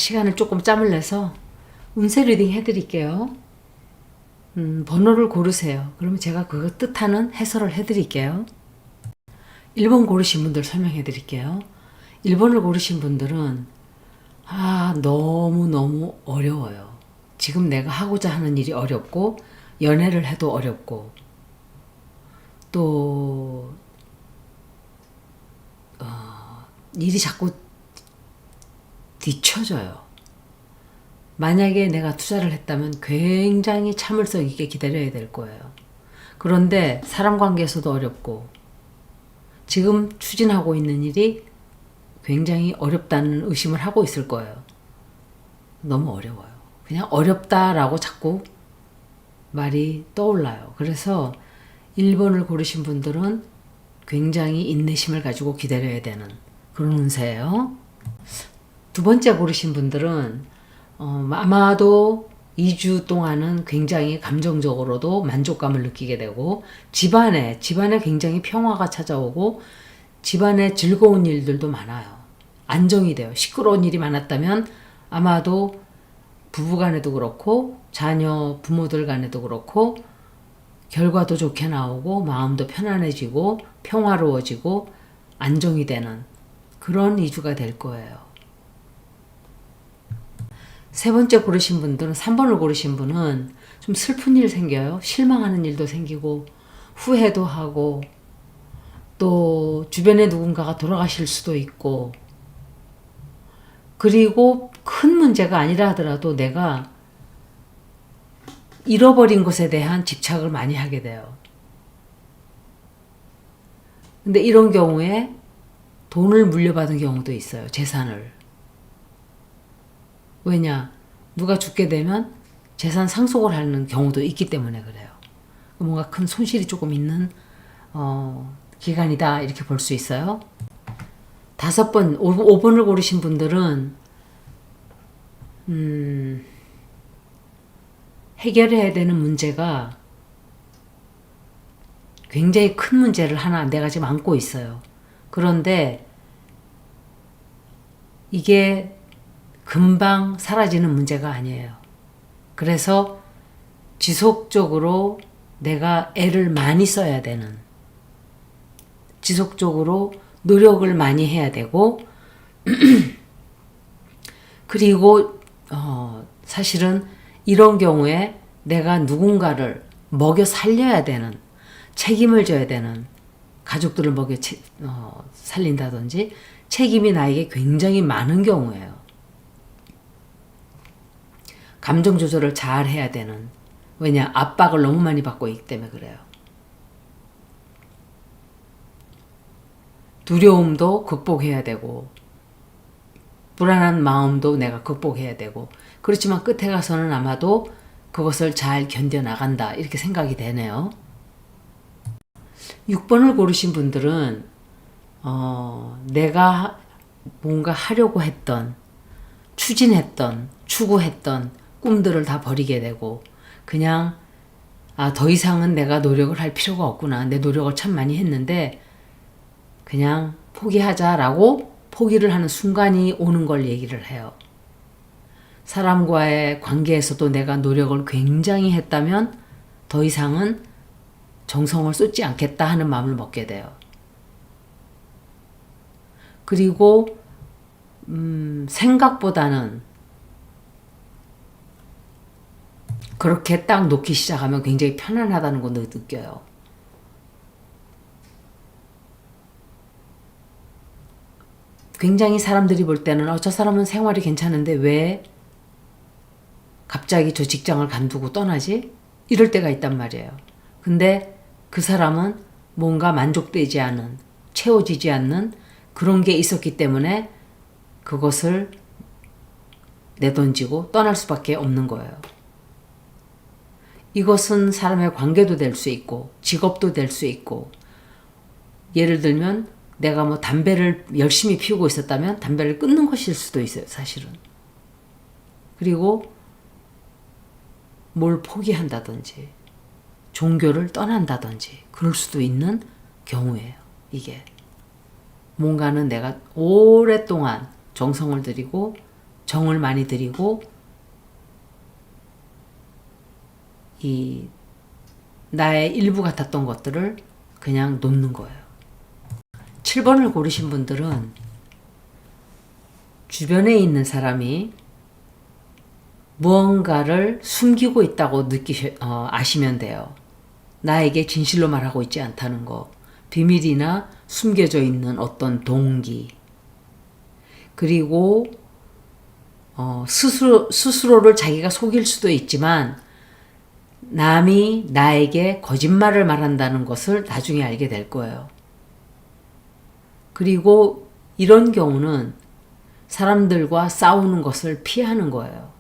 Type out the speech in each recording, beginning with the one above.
시간을 조금 짬을 내서 운세 리딩 해드릴게요. 번호를 고르세요. 그러면 제가 그거 뜻하는 해설을 해드릴게요. 1번 고르신 분들 설명해 드릴게요. 1번을 고르신 분들은 너무너무 어려워요. 지금 내가 하고자 하는 일이 어렵고 연애를 해도 어렵고 또 일이 자꾸 뒤쳐져요. 만약에 내가 투자를 했다면 굉장히 참을성 있게 기다려야 될 거예요. 그런데 사람 관계에서도 어렵고 지금 추진하고 있는 일이 굉장히 어렵다는 의심을 하고 있을 거예요. 너무 어려워요. 그냥 어렵다라고 자꾸 말이 떠올라요. 그래서 1번을 고르신 분들은 굉장히 인내심을 가지고 기다려야 되는 그런 운세예요. 두 번째 고르신 분들은 아마도 2주 동안은 굉장히 감정적으로도 만족감을 느끼게 되고 집안에 굉장히 평화가 찾아오고 집안에 즐거운 일들도 많아요. 안정이 돼요. 시끄러운 일이 많았다면 아마도 부부간에도 그렇고 자녀 부모들 간에도 그렇고 결과도 좋게 나오고 마음도 편안해지고 평화로워지고 안정이 되는 그런 2주가 될 거예요. 세 번째 고르신 분들은 3번을 고르신 분은 좀 슬픈 일 생겨요. 실망하는 일도 생기고 후회도 하고 또 주변에 누군가가 돌아가실 수도 있고 그리고 큰 문제가 아니라 하더라도 내가 잃어버린 것에 대한 집착을 많이 하게 돼요. 근데 이런 경우에 돈을 물려받은 경우도 있어요. 재산을. 왜냐? 누가 죽게 되면 재산 상속을 하는 경우도 있기 때문에 그래요. 뭔가 큰 손실이 조금 있는 기간이다 이렇게 볼 수 있어요. 5번을 고르신 분들은 해결해야 되는 문제가 굉장히 큰 문제를 하나 내가 지금 안고 있어요. 그런데 이게 금방 사라지는 문제가 아니에요. 그래서 지속적으로 내가 애를 많이 써야 되는, 지속적으로 노력을 많이 해야 되고 그리고 사실은 이런 경우에 내가 누군가를 먹여 살려야 되는, 책임을 져야 되는, 가족들을 먹여 살린다든지 책임이 나에게 굉장히 많은 경우예요. 감정 조절을 잘 해야 되는, 왜냐 압박을 너무 많이 받고 있기 때문에 그래요. 두려움도 극복해야 되고 불안한 마음도 내가 극복해야 되고 그렇지만 끝에 가서는 아마도 그것을 잘 견뎌나간다 이렇게 생각이 되네요. 6번을 고르신 분들은 내가 뭔가 하려고 했던, 추진했던, 추구했던 꿈들을 다 버리게 되고 그냥 더 이상은 내가 노력을 할 필요가 없구나. 내 노력을 참 많이 했는데 그냥 포기하자라고 포기를 하는 순간이 오는 걸 얘기를 해요. 사람과의 관계에서도 내가 노력을 굉장히 했다면 더 이상은 정성을 쏟지 않겠다 하는 마음을 먹게 돼요. 그리고 생각보다는 그렇게 딱 놓기 시작하면 굉장히 편안하다는 걸 느껴요. 굉장히 사람들이 볼 때는 저 사람은 생활이 괜찮은데 왜 갑자기 저 직장을 간두고 떠나지? 이럴 때가 있단 말이에요. 근데 그 사람은 뭔가 만족되지 않은, 채워지지 않는 그런 게 있었기 때문에 그것을 내던지고 떠날 수밖에 없는 거예요. 이것은 사람의 관계도 될 수 있고 직업도 될 수 있고 예를 들면 내가 뭐 담배를 열심히 피우고 있었다면 담배를 끊는 것일 수도 있어요, 사실은. 그리고 뭘 포기한다든지 종교를 떠난다든지 그럴 수도 있는 경우예요, 이게. 뭔가는 내가 오랫동안 정성을 들이고 정을 많이 들이고 이 나의 일부 같았던 것들을 그냥 놓는 거예요. 7번을 고르신 분들은 주변에 있는 사람이 무언가를 숨기고 있다고 아시면 돼요. 나에게 진실로 말하고 있지 않다는 거, 비밀이나 숨겨져 있는 어떤 동기, 그리고 스스로를 자기가 속일 수도 있지만 남이 나에게 거짓말을 말한다는 것을 나중에 알게 될 거예요. 그리고 이런 경우는 사람들과 싸우는 것을 피하는 거예요.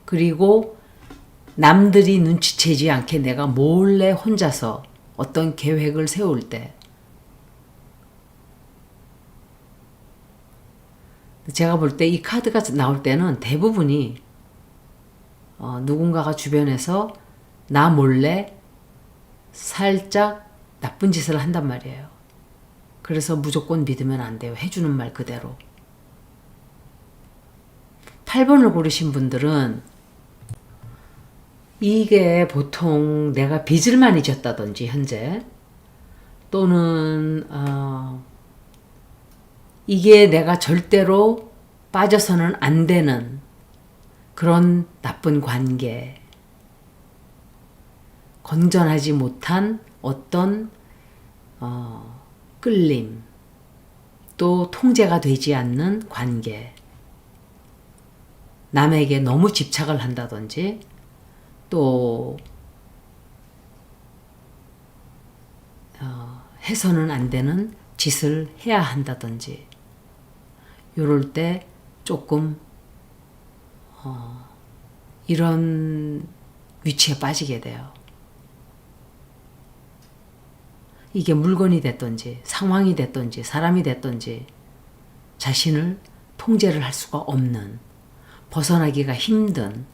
그리고 남들이 눈치채지 않게 내가 몰래 혼자서 어떤 계획을 세울 때 제가 볼 때 이 카드가 나올 때는 대부분이 누군가가 주변에서 나 몰래 살짝 나쁜 짓을 한단 말이에요. 그래서 무조건 믿으면 안 돼요. 해주는 말 그대로. 8번을 고르신 분들은 이게 보통 내가 빚을 많이 졌다든지 현재 또는 이게 내가 절대로 빠져서는 안 되는 그런 나쁜 관계, 건전하지 못한 어떤 끌림, 또 통제가 되지 않는 관계, 남에게 너무 집착을 한다든지 또 해서는 안 되는 짓을 해야 한다든지 이럴 때 조금 이런 위치에 빠지게 돼요. 이게 물건이 됐든지 상황이 됐든지 사람이 됐든지 자신을 통제를 할 수가 없는, 벗어나기가 힘든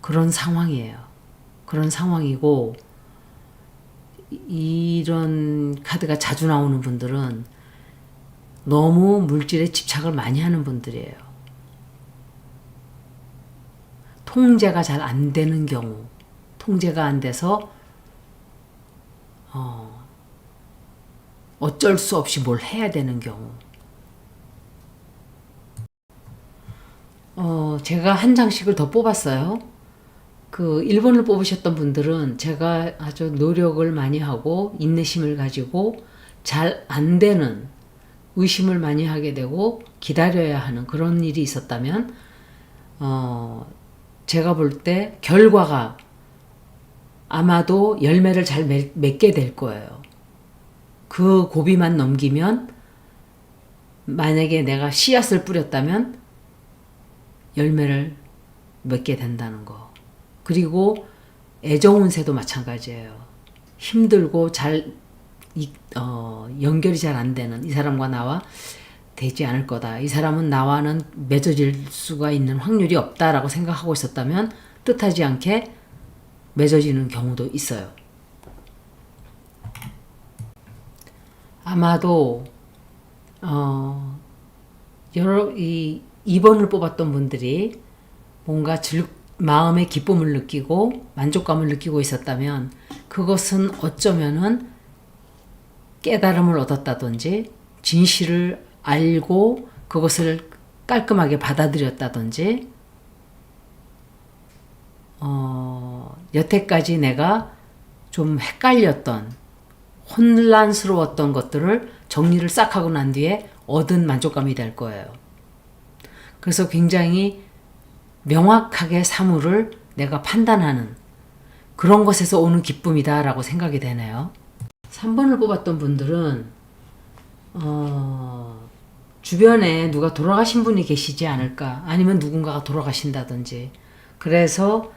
그런 상황이에요. 그런 상황이고, 이런 카드가 자주 나오는 분들은 너무 물질에 집착을 많이 하는 분들이에요. 통제가 잘 안 되는 경우, 통제가 안 돼서 어쩔 수 없이 뭘 해야 되는 경우. 제가 한 장씩을 더 뽑았어요. 그 1번을 뽑으셨던 분들은 제가 아주 노력을 많이 하고 인내심을 가지고 잘 안 되는, 의심을 많이 하게 되고 기다려야 하는 그런 일이 있었다면 제가 볼 때 결과가 아마도 열매를 잘 맺게 될 거예요. 그 고비만 넘기면, 만약에 내가 씨앗을 뿌렸다면 열매를 맺게 된다는 거. 그리고 애정 운세도 마찬가지예요. 힘들고 잘 연결이 잘 안 되는, 이 사람과 나와 되지 않을 거다, 이 사람은 나와는 맺어질 수가 있는 확률이 없다라고 생각하고 있었다면 뜻하지 않게 맺어지는 경우도 있어요. 아마도 2번을 뽑았던 분들이 뭔가 마음의 기쁨을 느끼고 만족감을 느끼고 있었다면 그것은 어쩌면은 깨달음을 얻었다든지 진실을 알고 그것을 깔끔하게 받아들였다든지 여태까지 내가 좀 헷갈렸던, 혼란스러웠던 것들을 정리를 싹 하고 난 뒤에 얻은 만족감이 될 거예요. 그래서 굉장히 명확하게 사물을 내가 판단하는 그런 것에서 오는 기쁨이다라고 생각이 되네요. 3번을 뽑았던 분들은 주변에 누가 돌아가신 분이 계시지 않을까, 아니면 누군가가 돌아가신다든지, 그래서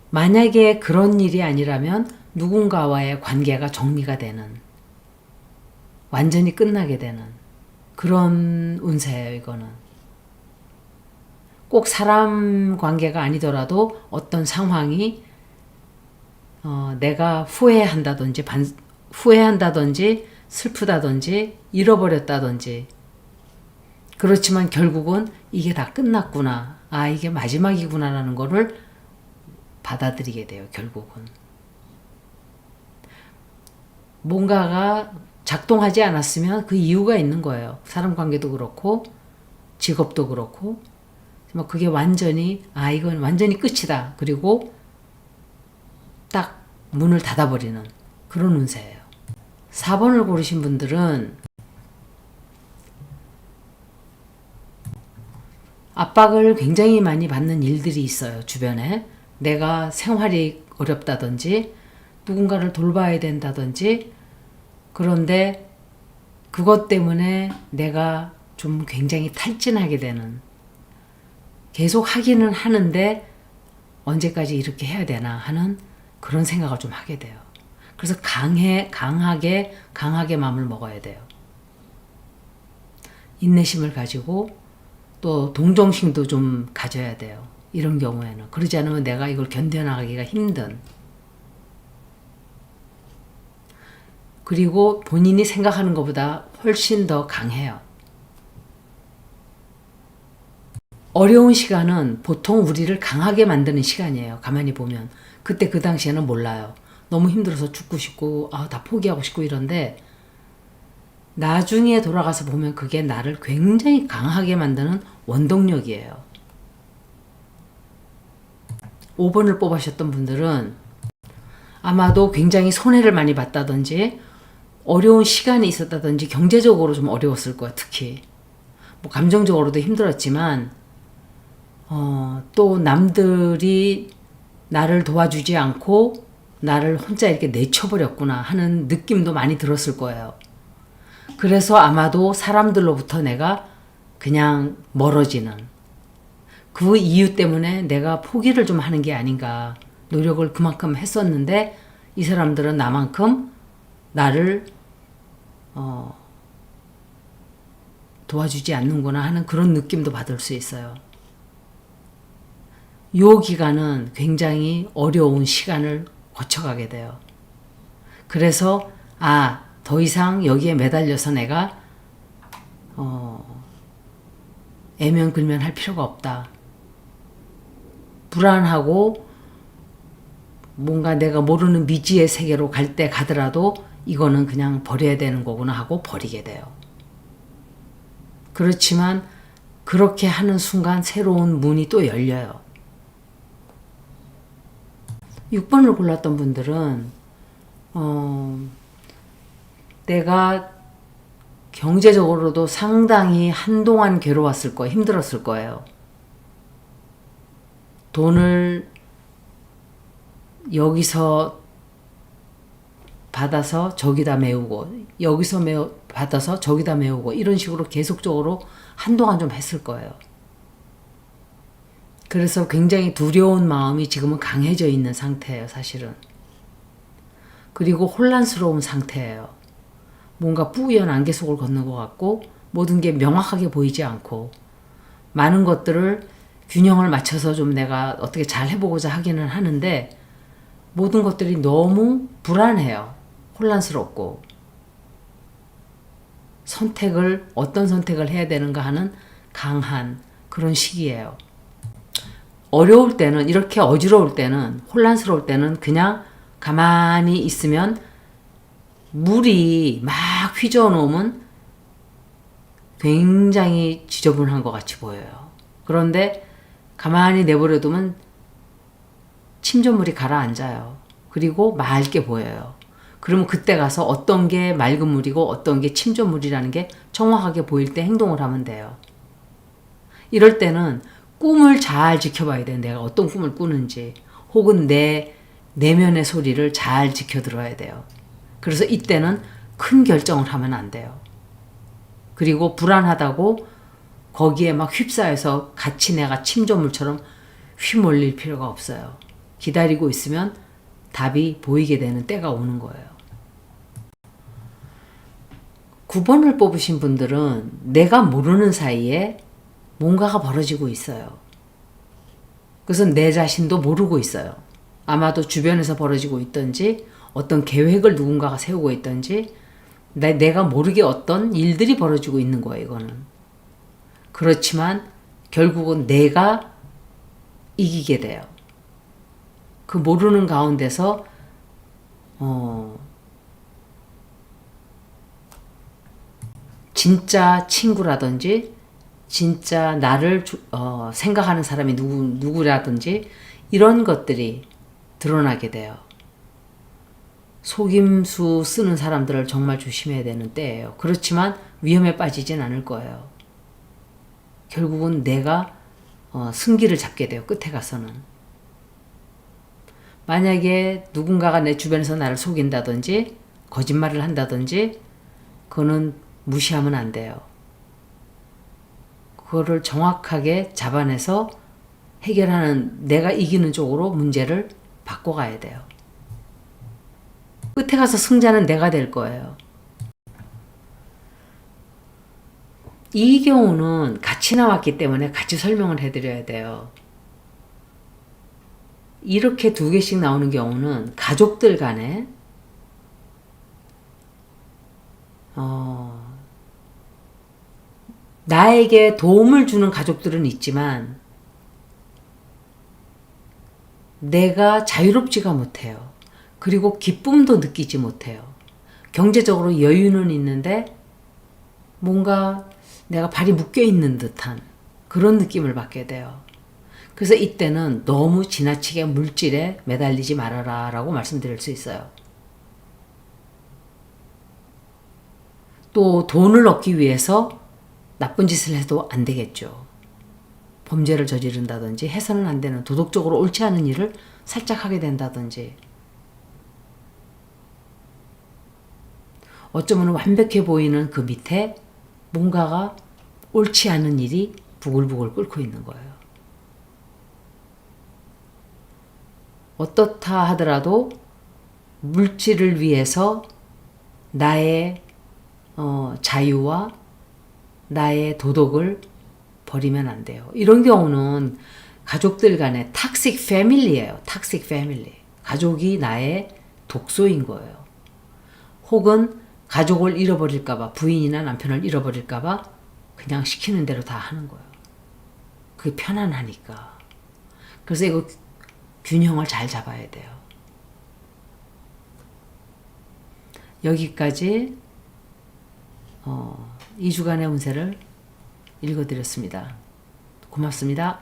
만약에 그런 일이 아니라면 누군가와의 관계가 정리가 되는, 완전히 끝나게 되는 그런 운세예요. 이거는 꼭 사람 관계가 아니더라도 어떤 상황이 내가 후회한다든지 슬프다든지 잃어버렸다든지. 그렇지만 결국은 이게 다 끝났구나. 아, 이게 마지막이구나라는 거를 받아들이게 돼요, 결국은. 뭔가가 작동하지 않았으면 그 이유가 있는 거예요. 사람 관계도 그렇고, 직업도 그렇고, 그게 완전히, 아, 이건 완전히 끝이다. 그리고 딱 문을 닫아버리는 그런 운세예요. 4번을 고르신 분들은 압박을 굉장히 많이 받는 일들이 있어요, 주변에. 내가 생활이 어렵다든지, 누군가를 돌봐야 된다든지, 그런데 그것 때문에 내가 좀 굉장히 탈진하게 되는, 계속 하기는 하는데 언제까지 이렇게 해야 되나 하는 그런 생각을 좀 하게 돼요. 그래서 강하게 마음을 먹어야 돼요. 인내심을 가지고 또 동정심도 좀 가져야 돼요. 이런 경우에는. 그러지 않으면 내가 이걸 견뎌나가기가 힘든. 그리고 본인이 생각하는 것보다 훨씬 더 강해요. 어려운 시간은 보통 우리를 강하게 만드는 시간이에요. 가만히 보면. 그때 그 당시에는 몰라요. 너무 힘들어서 죽고 싶고 다 포기하고 싶고 이런데 나중에 돌아가서 보면 그게 나를 굉장히 강하게 만드는 원동력이에요. 5번을 뽑으셨던 분들은 아마도 굉장히 손해를 많이 봤다든지 어려운 시간이 있었다든지 경제적으로 좀 어려웠을 거야. 특히 감정적으로도 힘들었지만 또 남들이 나를 도와주지 않고 나를 혼자 이렇게 내쳐버렸구나 하는 느낌도 많이 들었을 거예요. 그래서 아마도 사람들로부터 내가 그냥 멀어지는 그 이유 때문에 내가 포기를 좀 하는 게 아닌가. 노력을 그만큼 했었는데 이 사람들은 나만큼 나를 도와주지 않는구나 하는 그런 느낌도 받을 수 있어요. 이 기간은 굉장히 어려운 시간을 거쳐가게 돼요. 그래서 더 이상 여기에 매달려서 내가 애면글면 할 필요가 없다. 불안하고 뭔가 내가 모르는 미지의 세계로 갈 때 가더라도 이거는 그냥 버려야 되는 거구나 하고 버리게 돼요. 그렇지만 그렇게 하는 순간 새로운 문이 또 열려요. 6번을 골랐던 분들은 내가 경제적으로도 상당히 한동안 괴로웠을 거예요. 힘들었을 거예요. 돈을 여기서 받아서 저기다 메우고 여기서 받아서 저기다 메우고 이런 식으로 계속적으로 한동안 좀 했을 거예요. 그래서 굉장히 두려운 마음이 지금은 강해져 있는 상태예요, 사실은. 그리고 혼란스러운 상태예요. 뭔가 뿌연 안개 속을 걷는 것 같고 모든 게 명확하게 보이지 않고 많은 것들을 균형을 맞춰서 좀 내가 어떻게 잘 해보고자 하기는 하는데 모든 것들이 너무 불안해요. 혼란스럽고 어떤 선택을 해야 되는가 하는 강한 그런 시기예요. 어려울 때는 이렇게 어지러울 때는 혼란스러울 때는 그냥 가만히 있으면 물이 막 휘저어 놓으면 굉장히 지저분한 것 같이 보여요. 그런데 가만히 내버려 두면 침전물이 가라앉아요. 그리고 맑게 보여요. 그러면 그때 가서 어떤 게 맑은 물이고 어떤 게 침전물이라는 게 정확하게 보일 때 행동을 하면 돼요. 이럴 때는 꿈을 잘 지켜봐야 돼요. 내가 어떤 꿈을 꾸는지 혹은 내 내면의 소리를 잘 지켜들어야 돼요. 그래서 이때는 큰 결정을 하면 안 돼요. 그리고 불안하다고 거기에 막 휩싸여서 같이 내가 침전물처럼 휘몰릴 필요가 없어요. 기다리고 있으면 답이 보이게 되는 때가 오는 거예요. 9번을 뽑으신 분들은 내가 모르는 사이에 뭔가가 벌어지고 있어요. 그래서 내 자신도 모르고 있어요. 아마도 주변에서 벌어지고 있든지 어떤 계획을 누군가가 세우고 있든지 내가 모르게 어떤 일들이 벌어지고 있는 거예요, 이거는. 그렇지만 결국은 내가 이기게 돼요. 그 모르는 가운데서 진짜 친구라든지 진짜 나를 생각하는 사람이 누구라든지 이런 것들이 드러나게 돼요. 속임수 쓰는 사람들을 정말 조심해야 되는 때예요. 그렇지만 위험에 빠지진 않을 거예요. 결국은 내가 승기를 잡게 돼요. 끝에 가서는. 만약에 누군가가 내 주변에서 나를 속인다든지 거짓말을 한다든지 그거는 무시하면 안 돼요. 그거를 정확하게 잡아내서 해결하는, 내가 이기는 쪽으로 문제를 바꿔가야 돼요. 끝에 가서 승자는 내가 될 거예요. 이 경우는 같이 나왔기 때문에 같이 설명을 해드려야 돼요. 이렇게 두 개씩 나오는 경우는 가족들 간에 나에게 도움을 주는 가족들은 있지만 내가 자유롭지가 못해요. 그리고 기쁨도 느끼지 못해요. 경제적으로 여유는 있는데 뭔가 내가 발이 묶여있는 듯한 그런 느낌을 받게 돼요. 그래서 이때는 너무 지나치게 물질에 매달리지 말아라 라고 말씀드릴 수 있어요. 또 돈을 얻기 위해서 나쁜 짓을 해도 안 되겠죠. 범죄를 저지른다든지 해서는 안 되는 도덕적으로 옳지 않은 일을 살짝 하게 된다든지 어쩌면 완벽해 보이는 그 밑에 뭔가가 옳지 않은 일이 부글부글 끓고 있는 거예요. 어떻다 하더라도 물질을 위해서 나의 자유와 나의 도덕을 버리면 안 돼요. 이런 경우는 가족들 간의 탁식 패밀리예요. 탁식 패밀리. 가족이 나의 독소인 거예요. 혹은 가족을 잃어버릴까봐, 부인이나 남편을 잃어버릴까봐 그냥 시키는 대로 다 하는 거예요. 그게 편안하니까. 그래서 이거 균형을 잘 잡아야 돼요. 여기까지 2주간의 운세를 읽어드렸습니다. 고맙습니다.